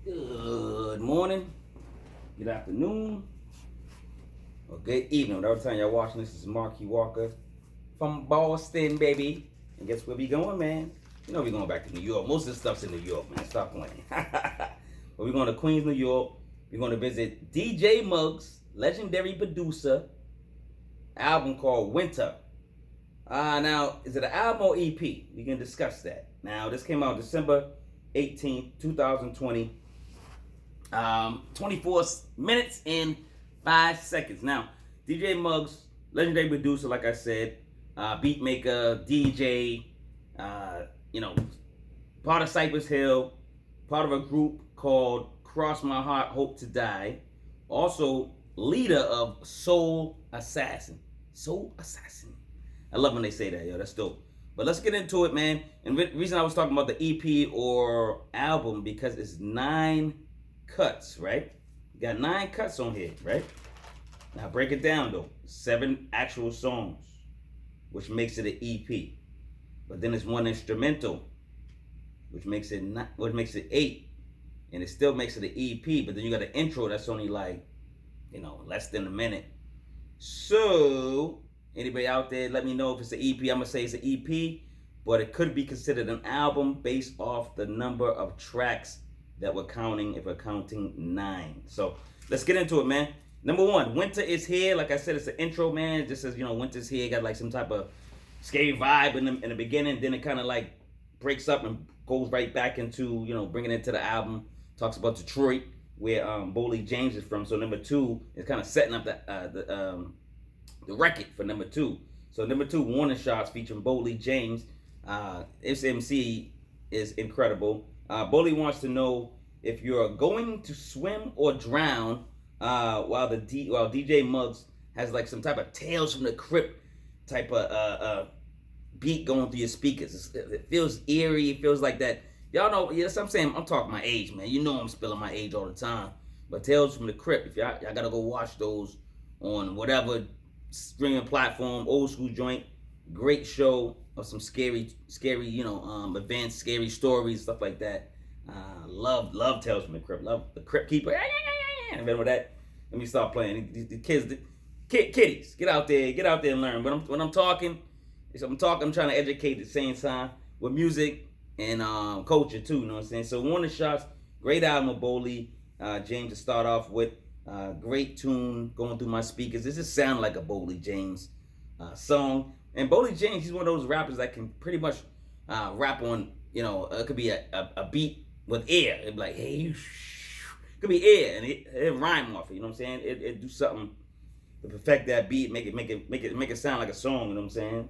Good morning, good afternoon, or good evening. Whatever time y'all watching this, is Marquis Walker from Boston, baby. And guess where we going, man? You know we going back to New York. Most of the stuff's in New York, man. Stop playing. But we're going to Queens, New York. We're going to visit DJ Muggs, legendary producer, album called Winter. Now, is it an album or EP? We can discuss that. Now, this came out December 18th, 2020. 24 minutes and 5 seconds. Now, DJ Muggs, legendary producer, like I said, beat maker, DJ, part of Cypress Hill, part of a group called Cross My Heart, Hope to Die. Also, leader of Soul Assassin. Soul Assassin. I love when they say that, yo. That's dope. But let's get into it, man. And the reason I was talking about the EP or album, because it's 9 cuts, right? You got 9 cuts on here, right? Now break it down though. 7 actual songs, which makes it an EP. But then it's 1 instrumental, which makes it 8, and it still makes it an EP. But then you got an intro that's only like, less than a minute. So anybody out there, let me know if it's an EP. I'm gonna say it's an EP, but it could be considered an album based off the number of tracks that we're counting, if we're counting 9. So let's get into it, man. Number 1, Winter is Here. Like I said, it's an intro, man. It just says, Winter's here. Got like some type of scary vibe in the beginning. Then it kind of like breaks up and goes right back into, bringing it into the album. Talks about Detroit, where Boley James is from. So number 2 is kind of setting up the record for number 2. So number 2, Warning Shots, featuring Boley James. This MC is incredible. Boley wants to know if you're going to swim or drown, while DJ Muggs has like some type of Tales from the Crypt type of beat going through your speakers. It feels eerie. It feels like that. Y'all know, yes, I'm saying, I'm talking my age, man. You know I'm spilling my age all the time. But Tales from the Crypt, if y'all gotta go watch those on whatever streaming platform, old school joint. Great show of some scary, events, scary stories, stuff like that. Love Tales from the Crypt. Love the Crypt Keeper. Remember that? Let me stop playing. The kids, kiddies, get out there and learn. When I'm talking, I'm trying to educate at the same time with music and culture too. You know what I'm saying? So Warning Shots, great album of Boley James to start off with. Great tune going through my speakers. This just sound like a Boley James song. And Boley James, he's one of those rappers that can pretty much rap on, it could be a beat with air. It'd be like, hey, it could be air, and it rhyme off it. You know what I'm saying? It do something to perfect that beat, make it sound like a song. You know what I'm saying?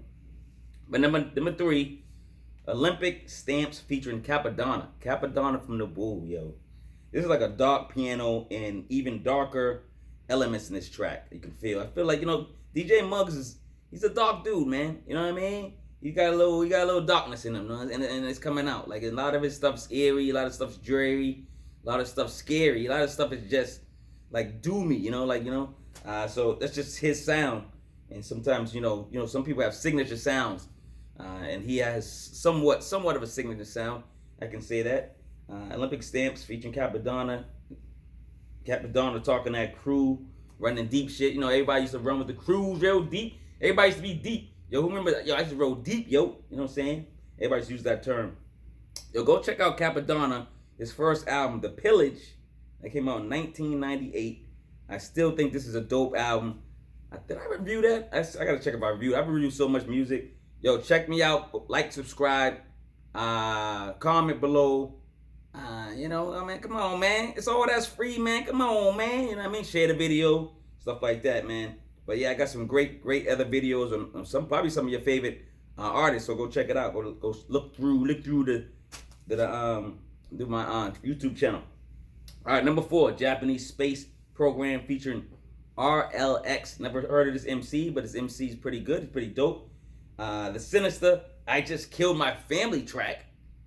But number 3, Olympic Stamps, featuring Cappadonna. Cappadonna from the Woo, yo. This is like a dark piano and even darker elements in this track. You can feel. I feel like, DJ Muggs he's a dark dude, man. You know what I mean? He got a little darkness in him, and it's coming out. Like a lot of his stuff's eerie, a lot of stuff's dreary, a lot of stuff's scary, a lot of stuff is just like doomy, So that's just his sound. And sometimes, some people have signature sounds, and he has somewhat of a signature sound. I can say that. Olympic Stamps, featuring Cappadonna. Cappadonna talking that crew, running deep shit. Everybody used to run with the crews real deep. Everybody used to be deep. Yo, who remember that? Yo, I used to roll deep, yo. You know what I'm saying? Everybody used to use that term. Yo, go check out Cappadonna, his first album, The Pillage, that came out in 1998. I still think this is a dope album. Did I review that? I gotta check if I reviewed. I've reviewed so much music. Yo, check me out. Like, subscribe, comment below. Come on, man. It's all that's free, man. Come on, man. You know what I mean? Share the video, stuff like that, man. But yeah, I got some great other videos on probably some of your favorite artists. So go check it out. Go look through my YouTube channel. All right, number 4, Japanese Space Program, featuring RLX. Never heard of this MC, but this MC is pretty good. It's pretty dope. The Sinister, I Just Killed My Family track.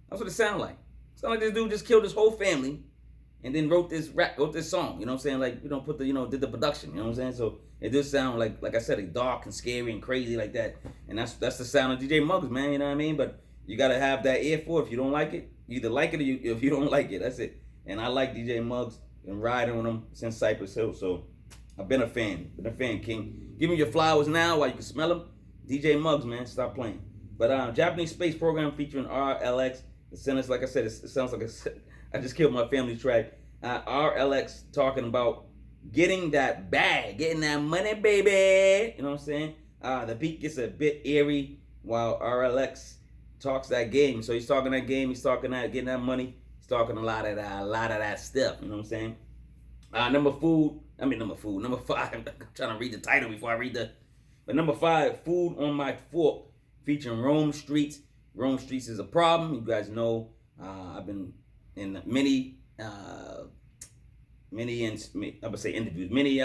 That's what it sounds like. Sound like this dude just killed his whole family and then wrote this song. You know what I'm saying? Like, put did the production. You know what I'm saying? So it does sound like I said, like dark and scary and crazy like that. And that's the sound of DJ Muggs, man. You know what I mean? But you gotta have that ear for it. If you don't like it, you either like it or if you don't like it. That's it. And I like DJ Muggs and riding on him since Cypress Hill. So I've been a fan. King. Give me your flowers now while you can smell them. DJ Muggs, man, stop playing. But Japanese space program featuring RLX. The sentence, like I said, it sounds like I just killed my family track. RLX talking about getting that bag, getting that money, baby. You know what I'm saying? The beat gets a bit eerie while RLX talks that game. So he's talking that game. He's talking that getting that money. He's talking a lot of that stuff. You know what I'm saying? Number 5. I'm trying to read the title before I read But number 5, Food on My Fork, featuring Rome Streetz. Rome Streetz is a problem. You guys know I've been in many interviews, many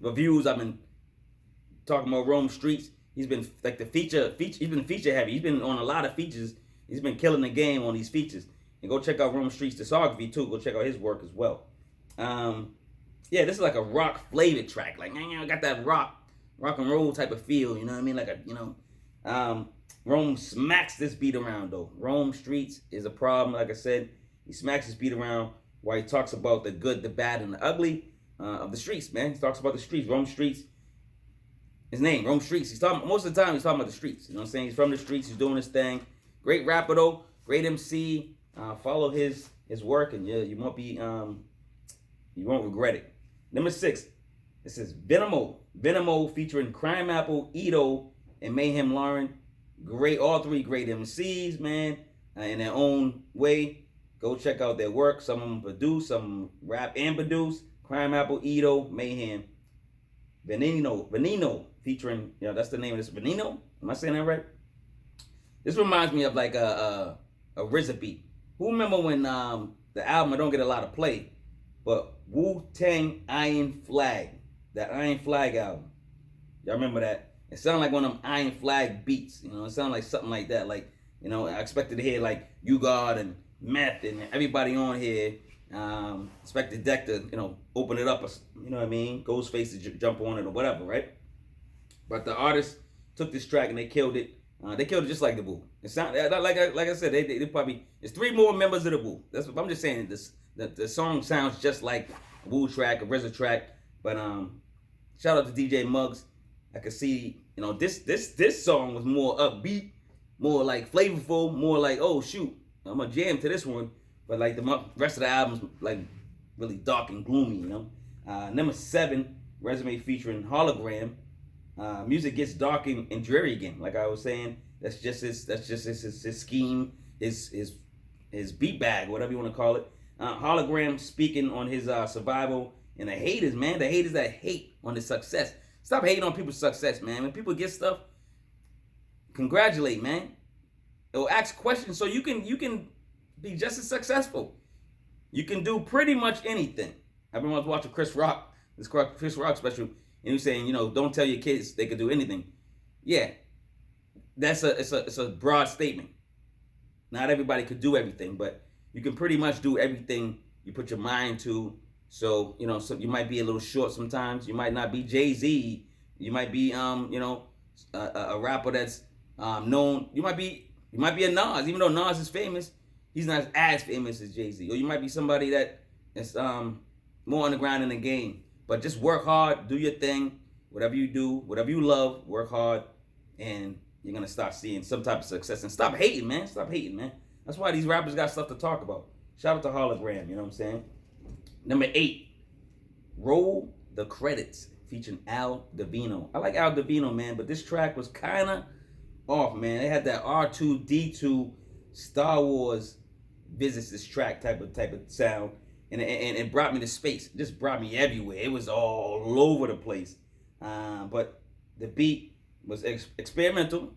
reviews. I've been talking about Rome Streetz. He's been like he's been feature heavy. He's been on a lot of features. He's been killing the game on these features. And go check out Rome Streetz discography too. Go check out his work as well. Yeah, this is like a rock flavored track. Like, got that rock and roll type of feel. You know what I mean? Like Rome smacks this beat around though. Rome Streetz is a problem. Like I said, he smacks this beat around while he talks about the good, the bad, and the ugly of the streets. Man, he talks about the streets. Rome Streetz. His name, Rome Streetz. He's talking most of the time. He's talking about the streets. You know what I'm saying? He's from the streets. He's doing his thing. Great rapper though. Great MC. Follow his work, and yeah, you won't regret it. Number 6. This is Veneno. Veneno featuring Crime Apple, Ito, and Mayhem Lauren. Great, all 3 great MCs, man, in their own way. Go check out their work. Some of them produce, some of them rap and produce. Crime Apple, Ito, Mayhem. Veneno featuring, that's the name of this. Veneno? Am I saying that right? This reminds me of like a RZA beat. Who remember when the album, I don't get a lot of play, but Wu-Tang Iron Flag, that Iron Flag album. Y'all remember that? It sounded like one of them Iron Flag beats. It sounded like something like that. Like, I expected to hear like U-God and Meth and everybody on here. Expected Deck to, open it up, or, you know what I mean? Ghostface to jump on it or whatever, right? But the artist took this track and they killed it. They killed it just like the Wu. It sound like I said, they probably, there's 3 more members of the Wu. That's what I'm just saying. The song sounds just like a Wu track, a RZA track. But shout out to DJ Muggs. I could see, this song was more upbeat, more like flavorful, more like, oh shoot, I'm gonna jam to this one. But like the rest of the album's like really dark and gloomy, Number 7, Resume featuring Hologram. Music gets dark and dreary again. Like I was saying, that's just his scheme, his beat bag, whatever you want to call it. Hologram speaking on his survival and the haters, man. The haters that hate on his success. Stop hating on people's success, man. When people get stuff, congratulate, man. Or ask questions so you can be just as successful. You can do pretty much anything. I've been watching Chris Rock special, and he was saying, don't tell your kids they could do anything. Yeah, it's a broad statement. Not everybody could do everything, but you can pretty much do everything you put your mind to. So, so you might be a little short sometimes. You might not be Jay-Z. You might be, a rapper that's known. You might be a Nas, even though Nas is famous. He's not as famous as Jay-Z. Or you might be somebody that is more on the ground in the game. But just work hard, do your thing, whatever you do, whatever you love, work hard, and you're gonna start seeing some type of success. And stop hating, man. Stop hating, man. That's why these rappers got stuff to talk about. Shout out to Hologram, you know what I'm saying? Number 8, Roll the Credits, featuring Al Divino. I like Al Divino, man, but this track was kind of off, man. They had that R2-D2 Star Wars visits this track type of sound, and it brought me to space. It just brought me everywhere. It was all over the place. But the beat was experimental,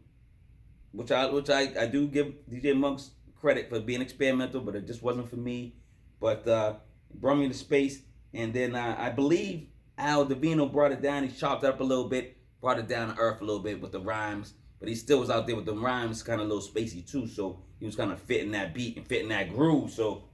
which I do give DJ Muggs credit for being experimental, but it just wasn't for me. But it brought me to space, and then I believe Al Divino brought it down. He chopped it up a little bit, brought it down to earth a little bit with the rhymes, but he still was out there with the rhymes, kind of a little spacey too, so he was kind of fitting that beat and fitting that groove, so,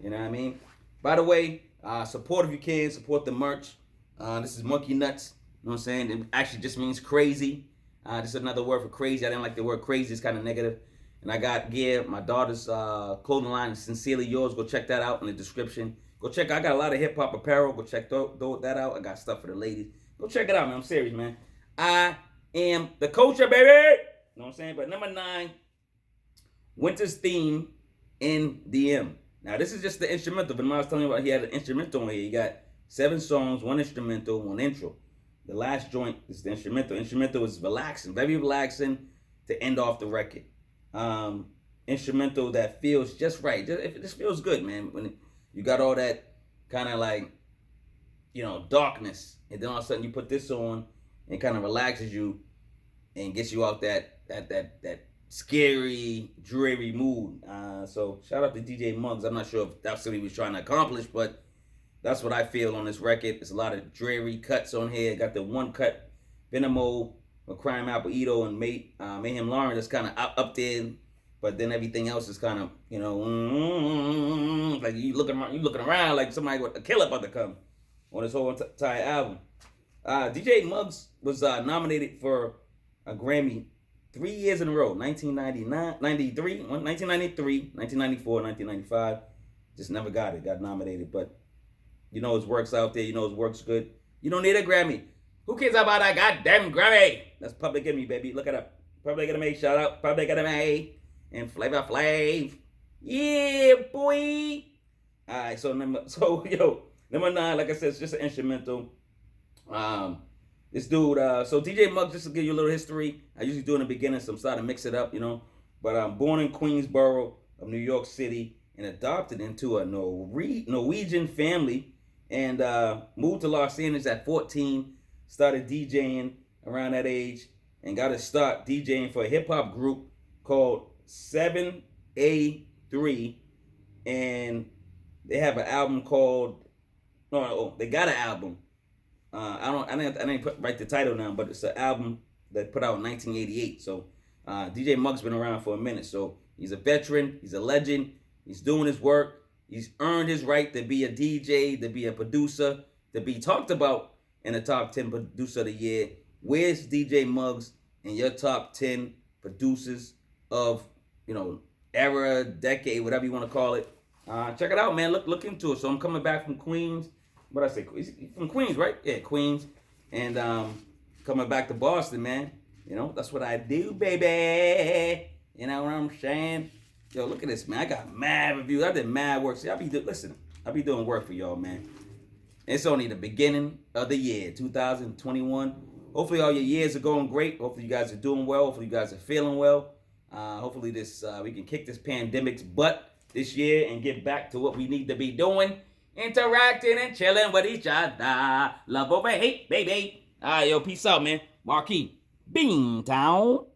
you know what I mean? By the way, support if you can, support the merch. This is Monkey Nuts, you know what I'm saying? It actually just means crazy. Just another word for crazy. I didn't like the word crazy, it's kind of negative. And I got gear. My daughter's clothing line is Sincerely Yours. Go check that out in the description. Go check. I got a lot of hip hop apparel. Go check that out. I got stuff for the ladies. Go check it out, man. I'm serious, man. I am the culture, baby. You know what I'm saying? But number 9, Winter's theme in DM. Now this is just the instrumental. But I was telling you about, he had an instrumental on here. He got 7 songs, 1 instrumental, 1 intro. The last joint is the instrumental. Instrumental is relaxing, very relaxing to end off the record. Instrumental that feels just right. It just feels good, man. When you got all that kind of like, darkness, and then all of a sudden you put this on, and it kind of relaxes you and gets you out that scary, dreary mood. So shout out to DJ Muggs. I'm not sure if that's what he was trying to accomplish, but that's what I feel on this record. There's a lot of dreary cuts on here. Got the one cut, Veneno, with Crime Appleito and Mayhem Lauren, that's kind of up there. But then everything else is kind of, like you looking around like somebody with a killer about to come on this whole entire album. DJ Muggs was nominated for a Grammy 3 years in a row, 1993, 1994, 1995. Just never got it, got nominated. But his work's out there, his work's good. You don't need a Grammy. Who cares about that goddamn Grammy? That's Public Enemy, baby. Look it up. Public Enemy, shout out. Public Enemy and Flavor Flav. Yeah, boy. All right, number 9, like I said, it's just an instrumental. This dude, so DJ Muggs, just to give you a little history, I usually do in the beginning, so I'm starting to mix it up, But I'm born in Queensboro of New York City and adopted into a Norwegian family and moved to Los Angeles at 14. Started DJing around that age and got to start DJing for a hip-hop group called 7A3, and they have an album called they got an album. I didn't write the title down, but it's an album that put out in 1988. So DJ Muggs been around for a minute, so he's a veteran, he's a legend, he's doing his work, he's earned his right to be a DJ, to be a producer, to be talked about in the top 10 producer of the year. Where's DJ Muggs in your top 10 producers of, era, decade, whatever you want to call it? Check it out, man. Look into it. So I'm coming back from Queens. What I say? From Queens, right? Yeah, Queens. And coming back to Boston, man. That's what I do, baby. You know what I'm saying? Yo, look at this, man. I got mad reviews. I did mad work. See, I be doing work for y'all, man. It's only the beginning of the year, 2021. Hopefully all your years are going great. Hopefully you guys are doing well. Hopefully you guys are feeling well. Hopefully we can kick this pandemic's butt this year and get back to what we need to be doing. Interacting and chilling with each other. Love over hate, baby. All right, yo, peace out, man. Marquis, Beantown.